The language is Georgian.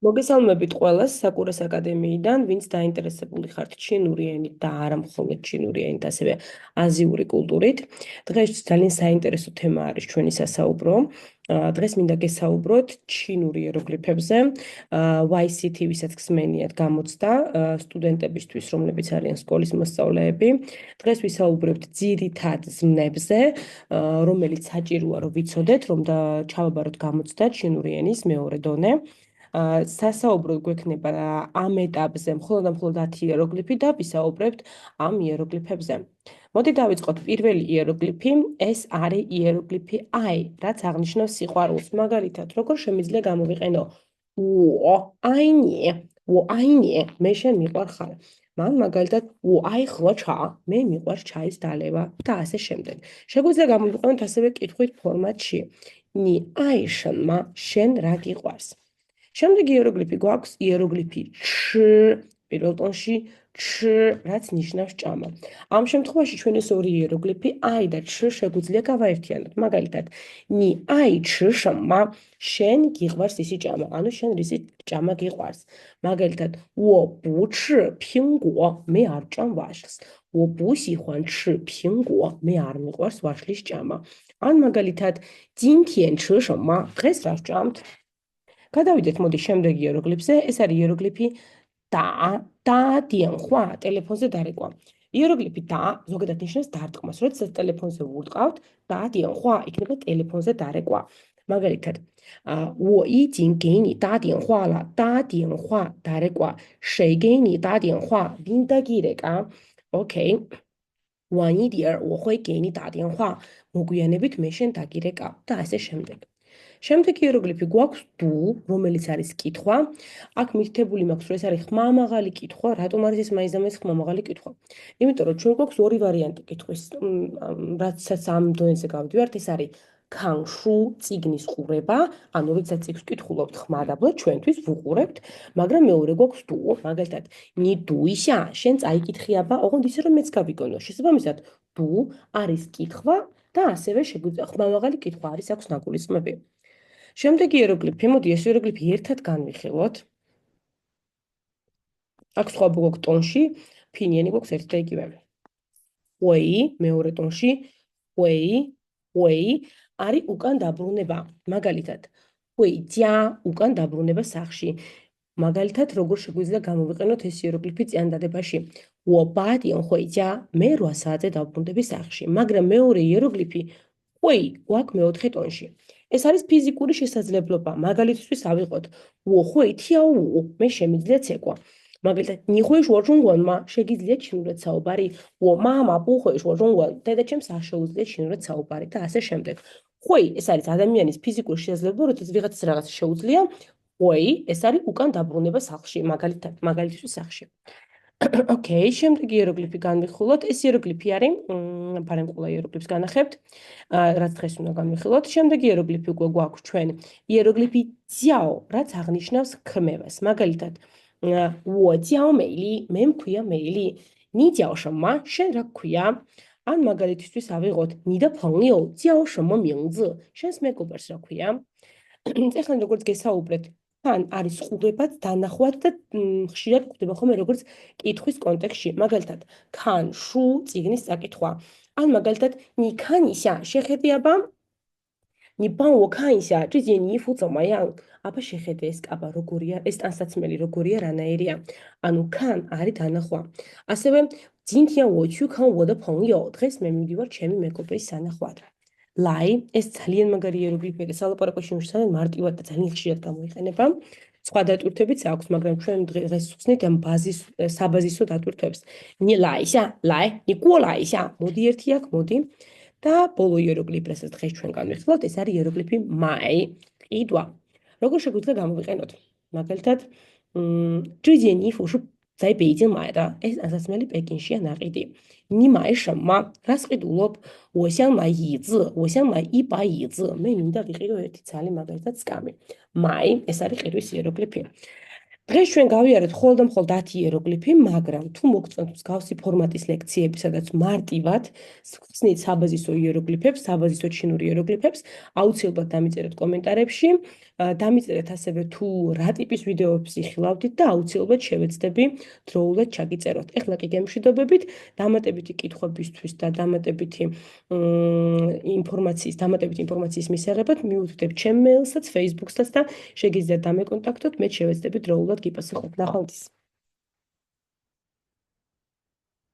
მოგესალმებით ყველას საკურას აკადემიიდან, ვინც დაინტერესებული ხართ ჩინური ენით და არა მხოლოდ ჩინური ენით, ასევე აზიური კულტურით. დღეს ძალიან საინტერესო თემა არის ჩვენი სასაუბრო. დღეს მინდა გესაუბროთ ჩინური იეროგლიფებზე. YCT, ვისაც ხსმენიათ, გამოცდა სტუდენტებისთვის, რომლებიც არიან სკოლის მოსწავლეები. დღეს ვისაუბრებთ ძირითად ზმნებზე, რომელიც საჭიროა რომ ვიცოდეთ, რომ ჩავაბაროთ გამოცდა ჩინური ენის მეორე დონე. სასაუბროდ გვექნება ამ ეტაპზე მხოლოდ და მხოლოდ 10 იეროგლიფი და ვისაუბრებთ ამ იეროგლიფებზე. მოდი დავიწყოთ პირველი იეროგლიფი, ეს არის იეროგლიფი I, რაც აღნიშნავს სიყვარულს. მაგალითად, როგორ შემიძლია გამოვიყენო我爱你, მე შენ მიყვარ ხარ. მაგალითად, 我爱喝茶, მე მიყვარს ჩაის დალევა და ასე შემდეგ. შეგვიძლია გამოვიყენოთ ასევე კითხვით ფორმატში. 你爱什么? შენ რა გიყვარს? შემდეგი იეროგლიფი გვაქვს იეროგლიფი ჩ, პირველ ტონში ჩ, რაც ნიშნავს ჭამა. ამ შემთხვევაში ჩვენ ეს ორი იეროგლიფი I და ჩ შეგვიძლია გავაერთიანოთ. მაგალითად, 你爱吃什么? შენ გიყვარს ისი ჭამა, ანუ შენ რისი ჭამა გიყვარს. მაგალითად, 我不吃苹果, მე არ ჭამ ვაშლს. 我不喜欢吃苹果, მე არ მიყვარს ვაშლის ჭამა. ან მაგალითად, 今天吃什么? დღეს რა ვჭამთ? გადავიდეთ მოდი შემდეგი იეროგლიფზე, ეს არის იეროგლიფი და დიენხვა, ტელეფონზე დარეკვა. იეროგლიფი და ზოგადად ნიშნავს დარტყმას, როდესაც ტელეფონზე ვურტყავთ, და დიენხვა იქნება ტელეფონზე დარეკვა. მაგალითად, 我已经给你打电话了, და დიენხვა დარეკვა, 谁给你打电话? ვინ დაგირეკა? Okay. 晚一点我会给你打电话, მოგვიანებით მე შენ დაგირეკავ და ასე შემდეგ. შემდეგი იეროგლიფი გვაქვს დუ, რომელიც არის კითხვა. აქ მითითებული მაქვს, რომ ეს არის ხმამაღალი კითხვა. რატომ არის ეს მაინც ხმამაღალი კითხვა? იმიტომ რომ ჩვენ გვაქვს ორი ვარიანტი კითხვის, რაცაც ამ დონეზე გავდივართ, ეს არის ქანშუ, წიგნის ყურება, ანუ როდესაც წიგნს ვკითხულობთ ხმადაბლად, ჩვენთვის ვუყურებთ, მაგრამ მეორე გვაქვს დუ, მაგალითად, ნი დუ იშა, შენ წაიკითხი აბა, ოღონდ ისე რომ მეც გავიგონო. შესაბამისად, დუ არის კითხვა და ასევე შეგვიძლია ხმამაღალი კითხვა არის აქვს ნაგულისხმები. შემდეგი იეროგლიფი, მოდი ეს იეროგლიფი ერთად განვიხილოთ. აქ სხვა გვაქვს ტონში, ფინიანი გვაქვს ერთი და იგივე. უეი, მეორე ტონში, უეი არის უკან დაბრუნება. მაგალითად, უეი ჯა უკან დაბრუნება სახლში. მაგალითად, როგორ შეგვიძლია გამოვიყენოთ ეს იეროგლიფი წინადადებაში. 我8点回家, მე 8 საათზე დავბრუნდები სახლში. მაგრამ მეორე იეროგლიფი უეი გვაქვს მეოთხე ტონში. ეს არის ფიზიკური შესაძლებლობა. მაგალითისთვის ავიღოთ 我会跳舞, მე შემიძლია ცეკვა. მაგალითად, 你会说中文吗? შეგიძლია ჩინურად საუბარი. 我妈妈不会说中文, დედაჩემს არ შეუძლია ჩინურად საუბარი და ასე შემდეგ. ხუი, ეს არის ადამიანის ფიზიკური შესაძლებლობა, როდესაც ვიღაც რაღაც შეუძლია. ხუი, ეს არის უკან დაბრუნება სახლში, მაგალითისთვის სახლში. Okay, შემდეგი იეროგლიფი განვიხილოთ. ეს იეროგლიფი არის, პარემ ყველა იეროგლიფს განახებთ, რაც დღეს უნდა განვიხილოთ. შემდეგი იეროგლიფი უკვე გვაქვს ჩვენ იეროგლიფი ძიაო, რაც აღნიშნავს ქმევას. მაგალითად, 我叫美丽, მე მქვია მეილი. 你叫什么? შენ რა გქვია? ან მაგალითისთვის ავიღოთ, 你的朋友叫什么名字? შენს მეგობარს რა ქვია? ეხლა როგორც გესაუბრეთ, თან არის ყურებაც, დანახვაც და ხშირად გვხვდება ხოლმე როგორც კითხვის კონტექსტში. მაგალითად, ქან, შუ, წიგნის წაკითხვა. ან მაგალითად, 你看一下, შეხედე აბა, 你帮我看一下这件衣服怎么样? აბა შეხედე ეს კაბა როგორია, ეს ტანსაცმელი როგორია, რანაირია. ანუ ქან არის დანახვა. ასევე 今天我去看我的朋友, დღეს მე მივიდივარ ჩემი მეგობრის სანახვად. ლაი, ეს ძალიან მაგარი იეროგლიფია, სალაპარაკოში მშვიდად მარტივად და ძალიან ხშირად გამოიყენება. სხვა დატვირთებიც აქვს, მაგრამ ჩვენ დღეს ვხსნით ამ საბაზისო დატვირთვებს. 你来一下,来, 你过来一下, მოდი ერთი აქ, მოდი. და ბოლო იეროგლიფი, რასაც დღეს ჩვენ განვიხილოთ, ეს არის იეროგლიფი მაი, ყიდვა. როგორ შეგვიძლია გამოვიყენოთ? მაგალითად, 这件衣服是在北京买的, ეს ტანსაცმელი პეკინშია ნაყიდი. 你买什么? რას ყიდულობ? 我想买椅子, 我想买一把椅子. მე მინდა ვიყიდო ერთი ძალი, მაგალითად, სკამი. მაი, ეს არის ყიდვის იეროგლიფი. დღეს ჩვენ გავიარეთ მხოლოდ და მხოლოდ 10 იეროგლიფი, მაგრამ თუ მოგწონთ მსგავსი ფორმატის ლექციები, სადაც მარტივად ხსნით საბაზისო იეროგლიფებს, საბაზისო ჩინური იეროგლიფებს, აუცილებლად დამიწერეთ კომენტარებში. დამიწერეთ ასევე თუ რა ტიპის ვიდეოებს იხილავდით და აუცილებლად შევეცდები დროულად ჩაგიწეროთ. ეხლა კი გემშვიდობებით, დამატებითი კითხვებისთვის და დამატებითი ინფორმაციის მისაღებად მივუძვდებ ჩემ მეილსაც, Facebook-საც და შეგიძლიათ დამეკონტაქტოთ, მე შევეცდები დროულად გიპასუხოთ. ნახვამდის.